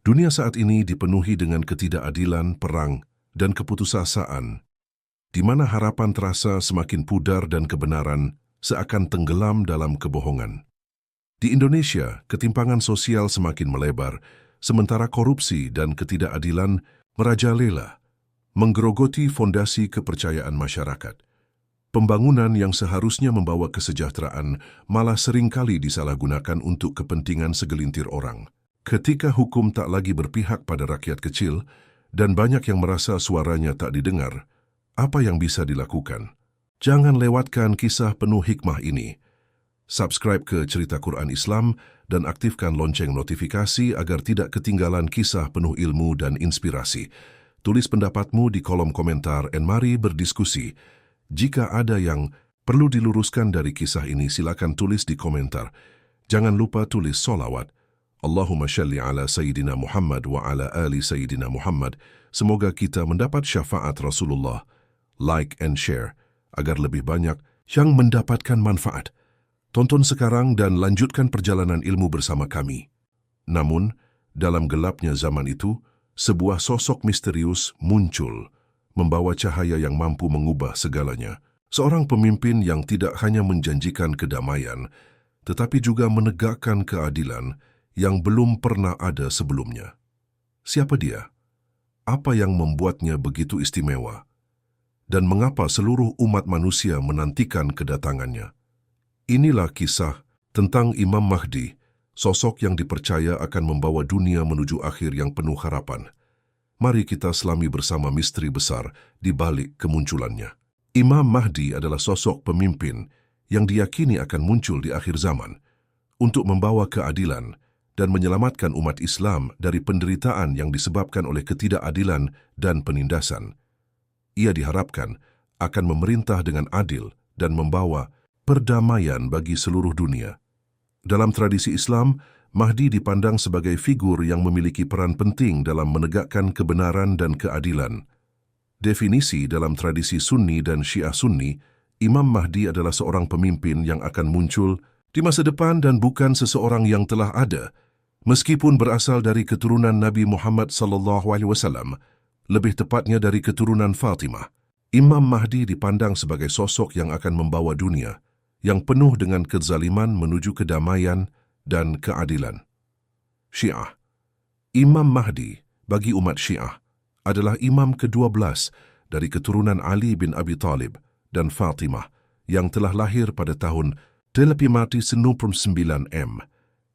Dunia saat ini dipenuhi dengan ketidakadilan, perang, dan keputusasaan, di mana harapan terasa semakin pudar dan kebenaran seakan tenggelam dalam kebohongan. Di Indonesia, ketimpangan sosial semakin melebar, sementara korupsi dan ketidakadilan merajalela, menggerogoti fondasi kepercayaan masyarakat. Pembangunan yang seharusnya membawa kesejahteraan malah seringkali disalahgunakan untuk kepentingan segelintir orang. Ketika hukum tak lagi berpihak pada rakyat kecil dan banyak yang merasa suaranya tak didengar, apa yang bisa dilakukan? Jangan lewatkan kisah penuh hikmah ini. Subscribe ke Cerita Quran Islam dan aktifkan lonceng notifikasi agar tidak ketinggalan kisah penuh ilmu dan inspirasi. Tulis pendapatmu di kolom komentar dan mari berdiskusi. Jika ada yang perlu diluruskan dari kisah ini, silakan tulis di komentar. Jangan lupa tulis sholawat. Allahumma shalli ala Sayyidina Muhammad wa ala ali Sayyidina Muhammad. Semoga kita mendapat syafaat Rasulullah. Like and share agar lebih banyak yang mendapatkan manfaat. Tonton sekarang dan lanjutkan perjalanan ilmu bersama kami. Namun, dalam gelapnya zaman itu, sebuah sosok misterius muncul, membawa cahaya yang mampu mengubah segalanya. Seorang pemimpin yang tidak hanya menjanjikan kedamaian, tetapi juga menegakkan keadilan yang belum pernah ada sebelumnya. Siapa dia? Apa yang membuatnya begitu istimewa? Dan mengapa seluruh umat manusia menantikan kedatangannya? Inilah kisah tentang Imam Mahdi, sosok yang dipercaya akan membawa dunia menuju akhir yang penuh harapan. Mari kita selami bersama misteri besar di balik kemunculannya. Imam Mahdi adalah sosok pemimpin yang diyakini akan muncul di akhir zaman untuk membawa keadilan dan menyelamatkan umat Islam dari penderitaan yang disebabkan oleh ketidakadilan dan penindasan. Ia diharapkan akan memerintah dengan adil dan membawa perdamaian bagi seluruh dunia. Dalam tradisi Islam, Mahdi dipandang sebagai figur yang memiliki peran penting dalam menegakkan kebenaran dan keadilan. Definisi dalam tradisi Sunni dan Syiah Sunni, Imam Mahdi adalah seorang pemimpin yang akan muncul di masa depan dan bukan seseorang yang telah ada. Meskipun berasal dari keturunan Nabi Muhammad SAW, lebih tepatnya dari keturunan Fatimah, Imam Mahdi dipandang sebagai sosok yang akan membawa dunia yang penuh dengan kezaliman menuju kedamaian dan keadilan. Syiah. Imam Mahdi bagi umat Syiah adalah imam ke-12 dari keturunan Ali bin Abi Thalib dan Fatimah yang telah lahir pada tahun 599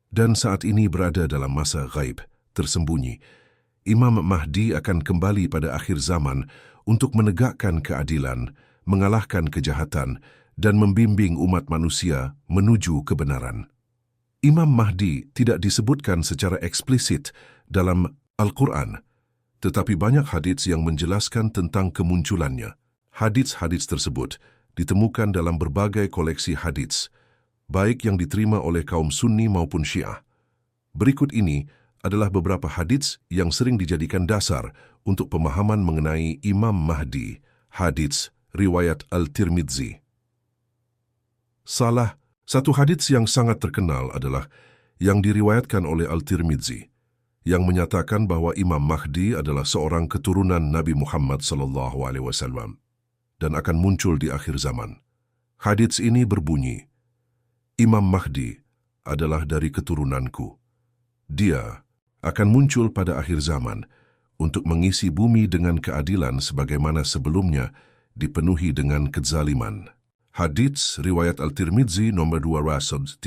dan saat ini berada dalam masa ghaib, tersembunyi. Imam Mahdi akan kembali pada akhir zaman untuk menegakkan keadilan, mengalahkan kejahatan, dan membimbing umat manusia menuju kebenaran. Imam Mahdi tidak disebutkan secara eksplisit dalam Al-Quran, tetapi banyak hadits yang menjelaskan tentang kemunculannya. Hadits-hadits tersebut ditemukan dalam berbagai koleksi hadits, baik yang diterima oleh kaum Sunni maupun Syiah. Berikut ini adalah beberapa hadits yang sering dijadikan dasar untuk pemahaman mengenai Imam Mahdi. Hadits riwayat Al-Tirmidzi. Salah satu hadits yang sangat terkenal adalah yang diriwayatkan oleh Al-Tirmidzi, yang menyatakan bahwa Imam Mahdi adalah seorang keturunan Nabi Muhammad SAW dan akan muncul di akhir zaman. Hadits ini berbunyi, Imam Mahdi adalah dari keturunanku. Dia akan muncul pada akhir zaman untuk mengisi bumi dengan keadilan sebagaimana sebelumnya dipenuhi dengan kezaliman. Hadits riwayat Al-Tirmidzi nomor 230.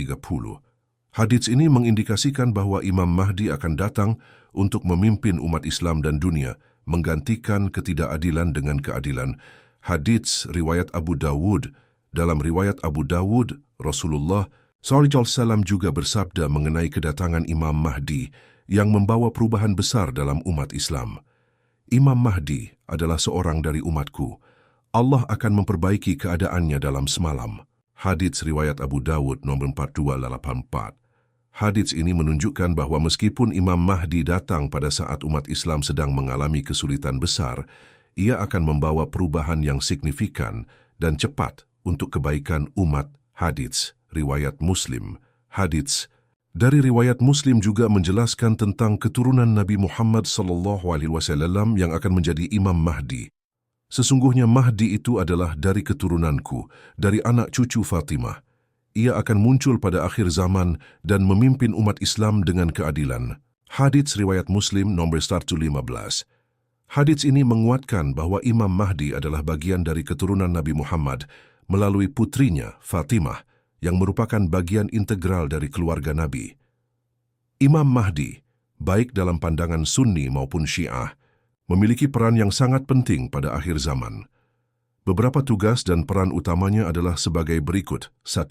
Hadits ini mengindikasikan bahwa Imam Mahdi akan datang untuk memimpin umat Islam dan dunia, menggantikan ketidakadilan dengan keadilan. Hadits riwayat Abu Dawud. Dalam riwayat Abu Dawud, Rasulullah SAW juga bersabda mengenai kedatangan Imam Mahdi yang membawa perubahan besar dalam umat Islam. Imam Mahdi adalah seorang dari umatku. Allah akan memperbaiki keadaannya dalam semalam. Hadits riwayat Abu Dawud nomor 4284. Hadits ini menunjukkan bahwa meskipun Imam Mahdi datang pada saat umat Islam sedang mengalami kesulitan besar, ia akan membawa perubahan yang signifikan dan cepat untuk kebaikan umat. Hadits riwayat Muslim. Hadits Dari riwayat Muslim juga menjelaskan tentang keturunan Nabi Muhammad SAW yang akan menjadi Imam Mahdi. Sesungguhnya Mahdi itu adalah dari keturunanku, dari anak cucu Fatimah. Ia akan muncul pada akhir zaman dan memimpin umat Islam dengan keadilan. Hadits riwayat Muslim nomor 115. Hadits ini menguatkan bahwa Imam Mahdi adalah bagian dari keturunan Nabi Muhammad melalui putrinya, Fatimah, yang merupakan bagian integral dari keluarga Nabi. Imam Mahdi, baik dalam pandangan Sunni maupun Syiah, memiliki peran yang sangat penting pada akhir zaman. Beberapa tugas dan peran utamanya adalah sebagai berikut. 1.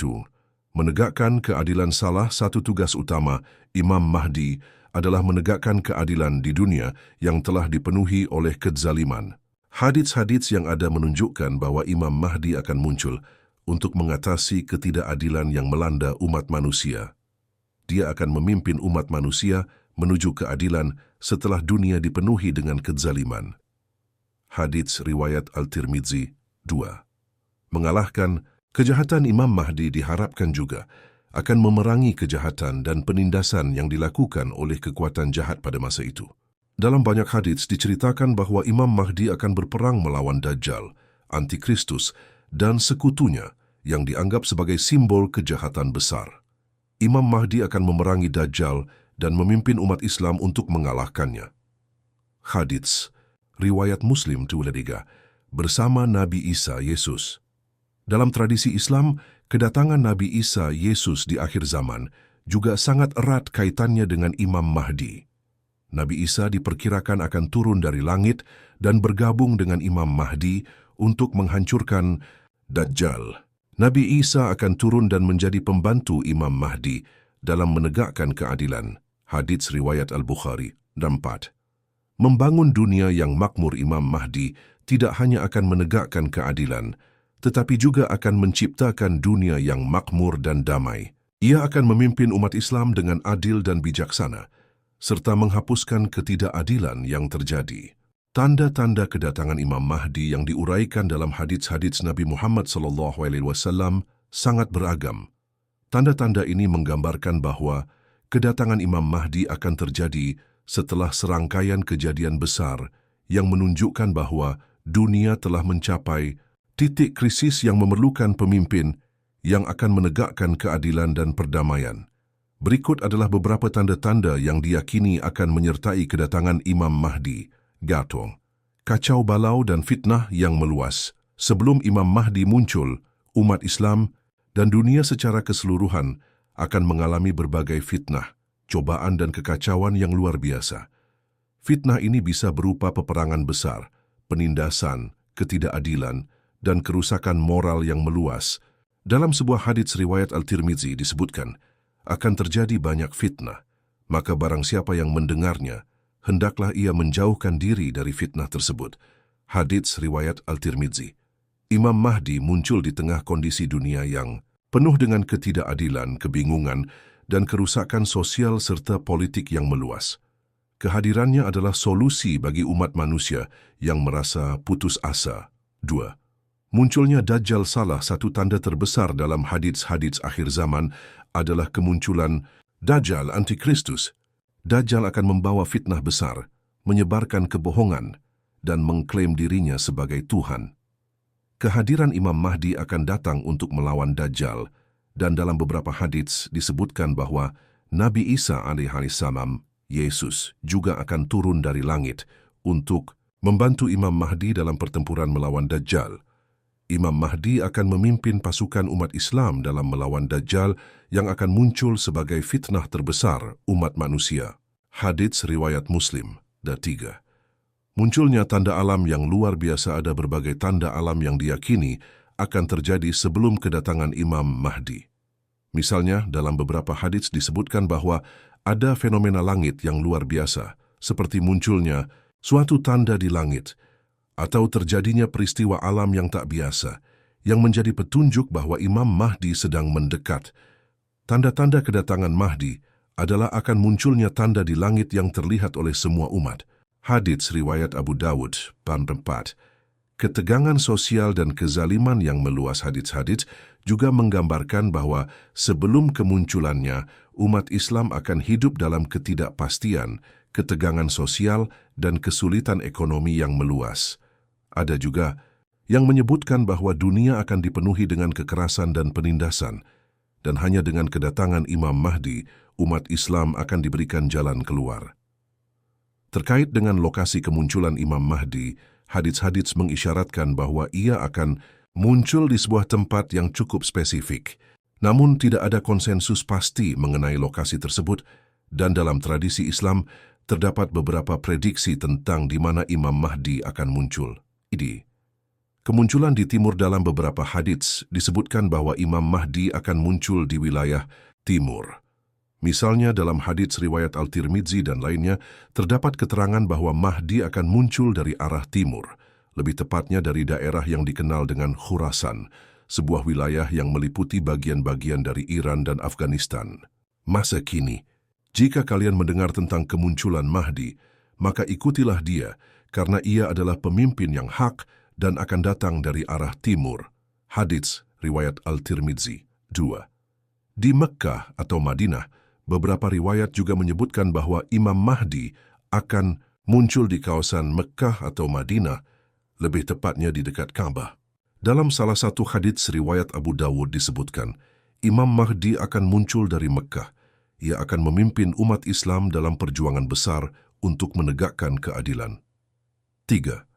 Menegakkan keadilan. Salah satu tugas utama Imam Mahdi adalah menegakkan keadilan di dunia yang telah dipenuhi oleh kezaliman. Hadits-hadits yang ada menunjukkan bahwa Imam Mahdi akan muncul untuk mengatasi ketidakadilan yang melanda umat manusia. Dia akan memimpin umat manusia menuju keadilan setelah dunia dipenuhi dengan kezaliman. Hadits riwayat Al-Tirmidzi 2. Mengalahkan kejahatan. Imam Mahdi diharapkan juga akan memerangi kejahatan dan penindasan yang dilakukan oleh kekuatan jahat pada masa itu. Dalam banyak hadits diceritakan bahwa Imam Mahdi akan berperang melawan Dajjal, Antikristus, dan sekutunya yang dianggap sebagai simbol kejahatan besar. Imam Mahdi akan memerangi Dajjal dan memimpin umat Islam untuk mengalahkannya. Hadits riwayat Muslim 3 bersama Nabi Isa Yesus. Dalam tradisi Islam, kedatangan Nabi Isa Yesus di akhir zaman juga sangat erat kaitannya dengan Imam Mahdi. Nabi Isa diperkirakan akan turun dari langit dan bergabung dengan Imam Mahdi untuk menghancurkan Dajjal. Nabi Isa akan turun dan menjadi pembantu Imam Mahdi dalam menegakkan keadilan. Hadits riwayat Al-Bukhari 4. Membangun dunia yang makmur. Imam Mahdi tidak hanya akan menegakkan keadilan, tetapi juga akan menciptakan dunia yang makmur dan damai. Ia akan memimpin umat Islam dengan adil dan bijaksana, serta menghapuskan ketidakadilan yang terjadi. Tanda-tanda kedatangan Imam Mahdi yang diuraikan dalam hadits-hadits Nabi Muhammad SAW sangat beragam. Tanda-tanda ini menggambarkan bahwa kedatangan Imam Mahdi akan terjadi setelah serangkaian kejadian besar yang menunjukkan bahwa dunia telah mencapai titik krisis yang memerlukan pemimpin yang akan menegakkan keadilan dan perdamaian. Berikut adalah beberapa tanda-tanda yang diyakini akan menyertai kedatangan Imam Mahdi. Gatong, kacau balau dan fitnah yang meluas. Sebelum Imam Mahdi muncul, umat Islam dan dunia secara keseluruhan akan mengalami berbagai fitnah, cobaan dan kekacauan yang luar biasa. Fitnah ini bisa berupa peperangan besar, penindasan, ketidakadilan, dan kerusakan moral yang meluas. Dalam sebuah hadits riwayat Al-Tirmidzi disebutkan, akan terjadi banyak fitnah, maka barang siapa yang mendengarnya, hendaklah ia menjauhkan diri dari fitnah tersebut. Hadits riwayat Al-Tirmidzi. Imam Mahdi muncul di tengah kondisi dunia yang penuh dengan ketidakadilan, kebingungan, dan kerusakan sosial serta politik yang meluas. Kehadirannya adalah solusi bagi umat manusia yang merasa putus asa. 2. Munculnya Dajjal. Salah satu tanda terbesar dalam hadits-hadits akhir zaman adalah kemunculan Dajjal Antikristus. Dajjal akan membawa fitnah besar, menyebarkan kebohongan, dan mengklaim dirinya sebagai Tuhan. Kehadiran Imam Mahdi akan datang untuk melawan Dajjal, dan dalam beberapa hadits disebutkan bahwa Nabi Isa alaihissalam, Yesus, juga akan turun dari langit untuk membantu Imam Mahdi dalam pertempuran melawan Dajjal. Imam Mahdi akan memimpin pasukan umat Islam dalam melawan Dajjal yang akan muncul sebagai fitnah terbesar umat manusia. Hadits riwayat Muslim 3. Munculnya tanda alam yang luar biasa. Ada berbagai tanda alam yang diyakini akan terjadi sebelum kedatangan Imam Mahdi. Misalnya, dalam beberapa hadits disebutkan bahwa ada fenomena langit yang luar biasa, seperti munculnya suatu tanda di langit, atau terjadinya peristiwa alam yang tak biasa, yang menjadi petunjuk bahwa Imam Mahdi sedang mendekat. Tanda-tanda kedatangan Mahdi adalah akan munculnya tanda di langit yang terlihat oleh semua umat. Hadits riwayat Abu Dawud 4. Ketegangan sosial dan kezaliman yang meluas hadits-hadits juga menggambarkan bahwa sebelum kemunculannya, umat Islam akan hidup dalam ketidakpastian, ketegangan sosial, dan kesulitan ekonomi yang meluas. Ada juga yang menyebutkan bahwa dunia akan dipenuhi dengan kekerasan dan penindasan, dan hanya dengan kedatangan Imam Mahdi, umat Islam akan diberikan jalan keluar. Terkait dengan lokasi kemunculan Imam Mahdi, hadits-hadits mengisyaratkan bahwa ia akan muncul di sebuah tempat yang cukup spesifik. Namun tidak ada konsensus pasti mengenai lokasi tersebut, dan dalam tradisi Islam terdapat beberapa prediksi tentang di mana Imam Mahdi akan muncul. Kemunculan di timur dalam beberapa hadits disebutkan bahwa Imam Mahdi akan muncul di wilayah timur. Misalnya dalam hadits riwayat Al-Tirmidzi dan lainnya, terdapat keterangan bahwa Mahdi akan muncul dari arah timur, lebih tepatnya dari daerah yang dikenal dengan Khurasan, sebuah wilayah yang meliputi bagian-bagian dari Iran dan Afghanistan. Masa kini, jika kalian mendengar tentang kemunculan Mahdi, maka ikutilah dia, karena ia adalah pemimpin yang hak dan akan datang dari arah timur. Hadits riwayat Al-Tirmidzi. 2. Di Mekkah atau Madinah, beberapa riwayat juga menyebutkan bahwa Imam Mahdi akan muncul di kawasan Mekkah atau Madinah, lebih tepatnya di dekat Ka'bah. Dalam salah satu hadits riwayat Abu Dawud disebutkan, Imam Mahdi akan muncul dari Mekkah. Ia akan memimpin umat Islam dalam perjuangan besar untuk menegakkan keadilan. 3.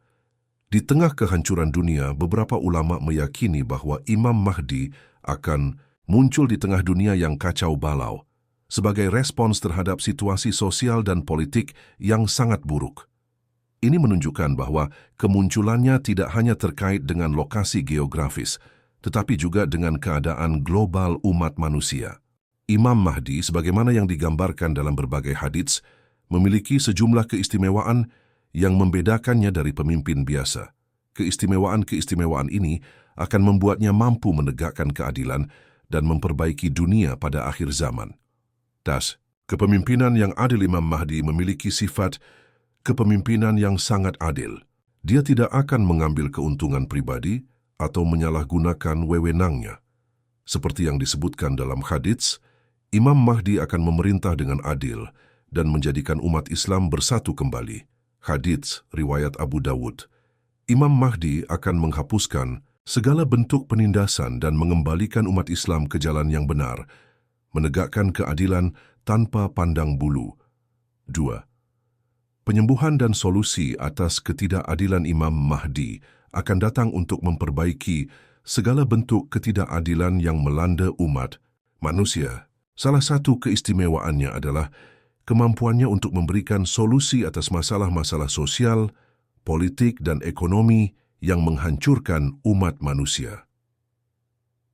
Di tengah kehancuran dunia, beberapa ulama meyakini bahwa Imam Mahdi akan muncul di tengah dunia yang kacau balau, sebagai respons terhadap situasi sosial dan politik yang sangat buruk. Ini menunjukkan bahwa kemunculannya tidak hanya terkait dengan lokasi geografis, tetapi juga dengan keadaan global umat manusia. Imam Mahdi, sebagaimana yang digambarkan dalam berbagai hadits, memiliki sejumlah keistimewaan yang membedakannya dari pemimpin biasa. Keistimewaan-keistimewaan ini akan membuatnya mampu menegakkan keadilan dan memperbaiki dunia pada akhir zaman. Kepemimpinan yang adil Imam Mahdi memiliki sifat kepemimpinan yang sangat adil. Dia tidak akan mengambil keuntungan pribadi atau menyalahgunakan wewenangnya. Seperti yang disebutkan dalam hadits, Imam Mahdi akan memerintah dengan adil dan menjadikan umat Islam bersatu kembali. Hadits riwayat Abu Dawud. Imam Mahdi akan menghapuskan segala bentuk penindasan dan mengembalikan umat Islam ke jalan yang benar, menegakkan keadilan tanpa pandang bulu. 2. Penyembuhan dan solusi atas ketidakadilan Imam Mahdi akan datang untuk memperbaiki segala bentuk ketidakadilan yang melanda umat manusia. Salah satu keistimewaannya adalah kemampuannya untuk memberikan solusi atas masalah-masalah sosial, politik, dan ekonomi yang menghancurkan umat manusia.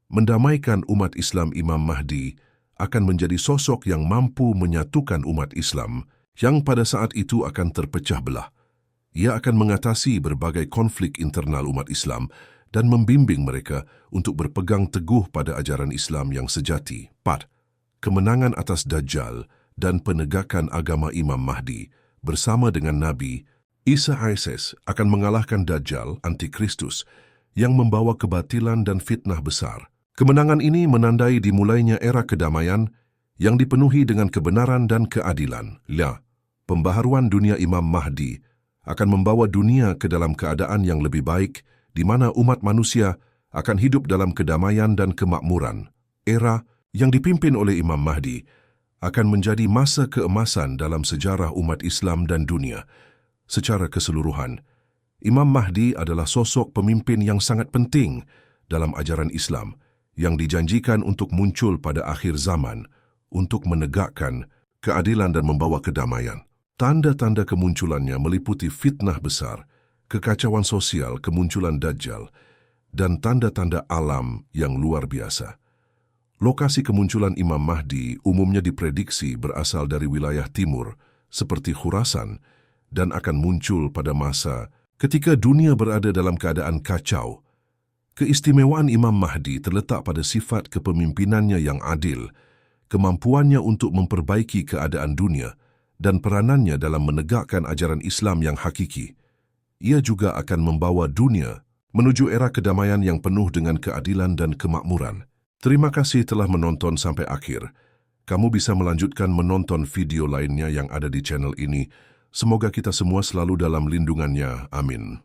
Mendamaikan umat Islam Imam Mahdi akan menjadi sosok yang mampu menyatukan umat Islam yang pada saat itu akan terpecah belah. Ia akan mengatasi berbagai konflik internal umat Islam dan membimbing mereka untuk berpegang teguh pada ajaran Islam yang sejati. 4. Kemenangan atas Dajjal dan penegakan agama Imam Mahdi bersama dengan Nabi Isa AS akan mengalahkan Dajjal, Antikristus, yang membawa kebatilan dan fitnah besar. Kemenangan ini menandai dimulainya era kedamaian yang dipenuhi dengan kebenaran dan keadilan. Pembaharuan dunia Imam Mahdi akan membawa dunia ke dalam keadaan yang lebih baik, di mana umat manusia akan hidup dalam kedamaian dan kemakmuran. Era yang dipimpin oleh Imam Mahdi akan menjadi masa keemasan dalam sejarah umat Islam dan dunia. Secara keseluruhan, Imam Mahdi adalah sosok pemimpin yang sangat penting dalam ajaran Islam, yang dijanjikan untuk muncul pada akhir zaman untuk menegakkan keadilan dan membawa kedamaian. Tanda-tanda kemunculannya meliputi fitnah besar, kekacauan sosial, kemunculan Dajjal, dan tanda-tanda alam yang luar biasa. Lokasi kemunculan Imam Mahdi umumnya diprediksi berasal dari wilayah timur, seperti Khurasan, dan akan muncul pada masa ketika dunia berada dalam keadaan kacau. Keistimewaan Imam Mahdi terletak pada sifat kepemimpinannya yang adil, kemampuannya untuk memperbaiki keadaan dunia, dan peranannya dalam menegakkan ajaran Islam yang hakiki. ia juga akan membawa dunia menuju era kedamaian yang penuh dengan keadilan dan kemakmuran. Terima kasih telah menonton sampai akhir. Kamu bisa melanjutkan menonton video lainnya yang ada di channel ini. Semoga kita semua selalu dalam lindungannya. Amin.